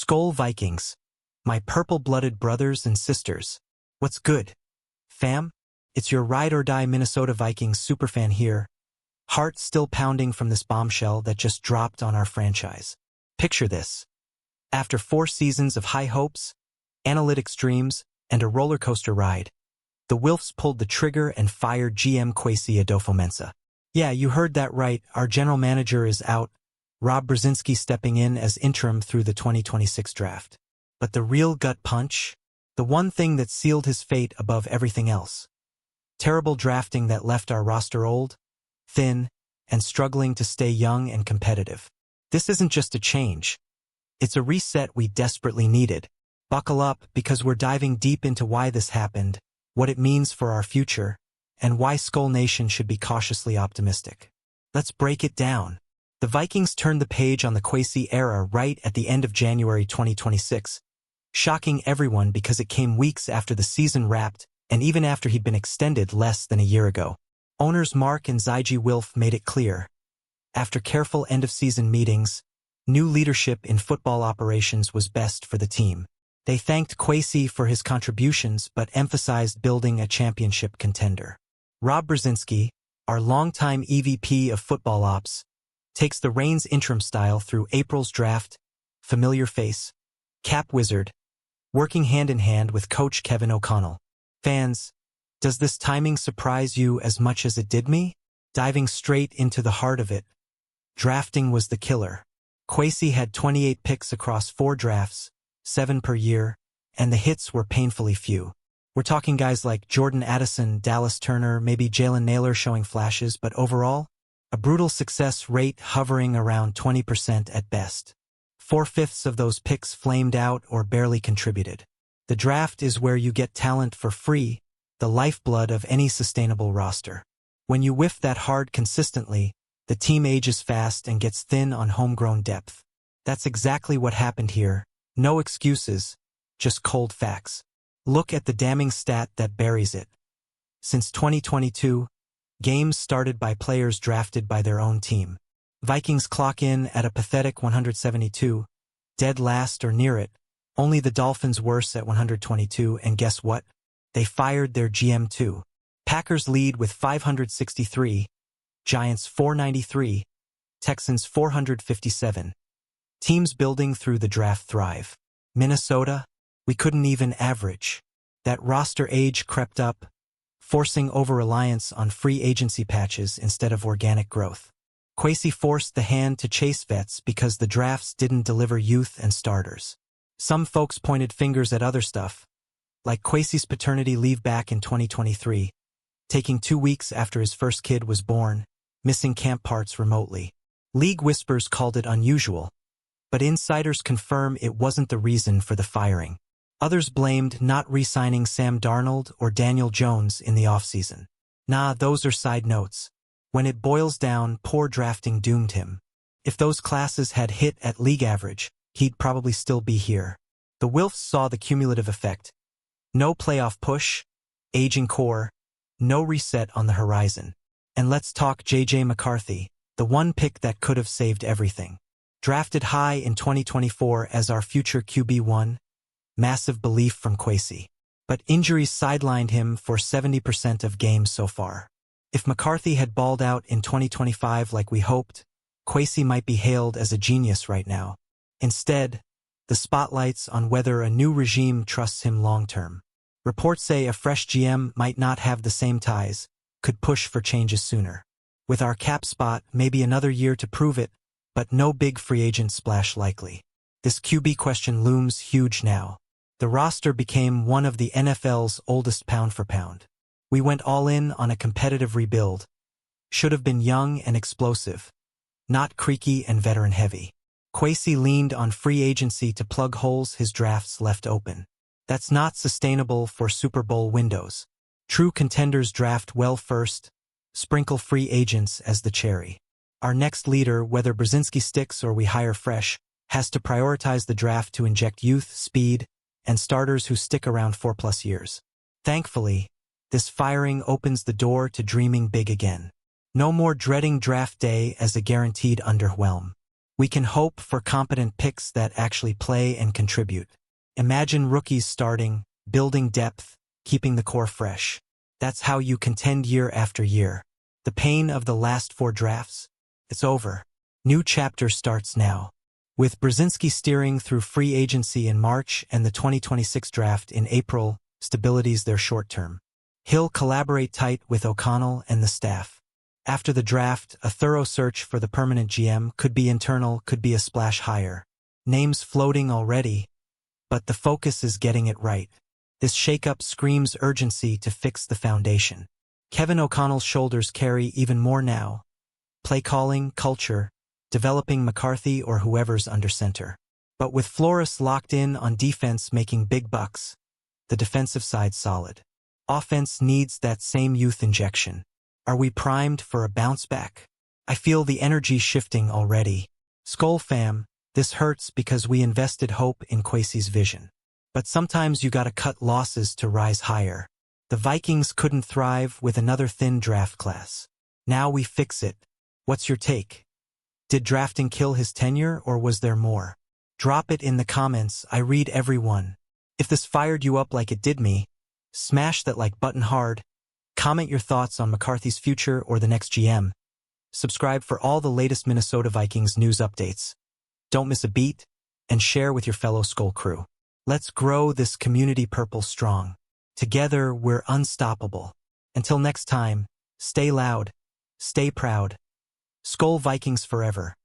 Skol Vikings, my purple-blooded brothers and sisters. What's good, fam? It's your ride-or-die Minnesota Vikings superfan here, heart still pounding from this bombshell that just dropped on our franchise. Picture this. After 4 seasons of high hopes, analytics dreams, and a roller coaster ride, the Wilfs pulled the trigger and fired GM Kwesi Adofo-Mensah. Yeah, you heard that right, our general manager is out, Rob Brzezinski stepping in as interim through the 2026 draft. But the real gut punch? The one thing that sealed his fate above everything else. Terrible drafting that left our roster old, thin, and struggling to stay young and competitive. This isn't just a change. It's a reset we desperately needed. Buckle up, because we're diving deep into why this happened, what it means for our future, and why Skol Nation should be cautiously optimistic. Let's break it down. The Vikings turned the page on the Kwesi era right at the end of January 2026, shocking everyone because it came weeks after the season wrapped and even after he'd been extended less than a year ago. Owners Mark and Zygi Wilf made it clear. After careful end-of-season meetings, new leadership in football operations was best for the team. They thanked Kwesi for his contributions but emphasized building a championship contender. Rob Brzezinski, our longtime EVP of football ops, takes the reins interim style through April's draft, familiar face, cap wizard, working hand-in-hand with coach Kevin O'Connell. Fans, does this timing surprise you as much as it did me? Diving straight into the heart of it, drafting was the killer. Kwesi had 28 picks across 4 drafts, 7 per year, and the hits were painfully few. We're talking guys like Jordan Addison, Dallas Turner, maybe Jalen Nailor showing flashes, but overall, a brutal success rate hovering around 20% at best. 4/5 of those picks flamed out or barely contributed. The draft is where you get talent for free, the lifeblood of any sustainable roster. When you whiff that hard consistently, the team ages fast and gets thin on homegrown depth. That's exactly what happened here. No excuses, just cold facts. Look at the damning stat that buries it. Since 2022, games started by players drafted by their own team. Vikings clock in at a pathetic 172, dead last or near it, only the Dolphins worse at 122, and guess what? They fired their GM too. Packers lead with 563, Giants 493, Texans 457. Teams building through the draft thrive. Minnesota, we couldn't even average. That roster age crept up, forcing over-reliance on free agency patches instead of organic growth. Kwesi forced the hand to chase vets because the drafts didn't deliver youth and starters. Some folks pointed fingers at other stuff, like Kwesi's paternity leave back in 2023, taking 2 weeks after his first kid was born, missing camp parts remotely. League whispers called it unusual, but insiders confirm it wasn't the reason for the firing. Others blamed not re-signing Sam Darnold or Daniel Jones in the offseason. Nah, those are side notes. When it boils down, poor drafting doomed him. If those classes had hit at league average, he'd probably still be here. The Wilfs saw the cumulative effect. No playoff push, aging core, no reset on the horizon. And let's talk J.J. McCarthy, the one pick that could have saved everything. Drafted high in 2024 as our future QB1, massive belief from Kwesi. But injuries sidelined him for 70% of games so far. If McCarthy had balled out in 2025 like we hoped, Kwesi might be hailed as a genius right now. Instead, the spotlight's on whether a new regime trusts him long-term. Reports say a fresh GM might not have the same ties, could push for changes sooner. With our cap spot, maybe another year to prove it, but no big free agent splash likely. This QB question looms huge now. The roster became one of the NFL's oldest pound for pound. We went all in on a competitive rebuild. Should have been young and explosive, not creaky and veteran heavy. Kwesi leaned on free agency to plug holes his drafts left open. That's not sustainable for Super Bowl windows. True contenders draft well first, sprinkle free agents as the cherry. Our next leader, whether Brzezinski sticks or we hire fresh, has to prioritize the draft to inject youth, speed, and starters who stick around 4+ years. Thankfully, this firing opens the door to dreaming big again. No more dreading draft day as a guaranteed underwhelm. We can hope for competent picks that actually play and contribute. Imagine rookies starting, building depth, keeping the core fresh. That's how you contend year after year. The pain of the last 4 drafts? It's over. New chapter starts now. With Brzezinski steering through free agency in March and the 2026 draft in April, stability's their short term. He'll collaborate tight with O'Connell and the staff. After the draft, a thorough search for the permanent GM could be internal, could be a splash hire. Names floating already, but the focus is getting it right. This shakeup screams urgency to fix the foundation. Kevin O'Connell's shoulders carry even more now. Play calling, culture, developing McCarthy or whoever's under center. But with Flores locked in on defense making big bucks, the defensive side solid. Offense needs that same youth injection. Are we primed for a bounce back? I feel the energy shifting already. Skol fam, this hurts because we invested hope in Kwesi's vision. But sometimes you gotta cut losses to rise higher. The Vikings couldn't thrive with another thin draft class. Now we fix it. What's your take? Did drafting kill his tenure or was there more? Drop it in the comments, I read every one. If this fired you up like it did me, smash that like button hard. Comment your thoughts on McCarthy's future or the next GM. Subscribe for all the latest Minnesota Vikings news updates. Don't miss a beat, and share with your fellow Skol crew. Let's grow this community purple strong. Together, we're unstoppable. Until next time, stay loud, stay proud. Skol Vikings forever.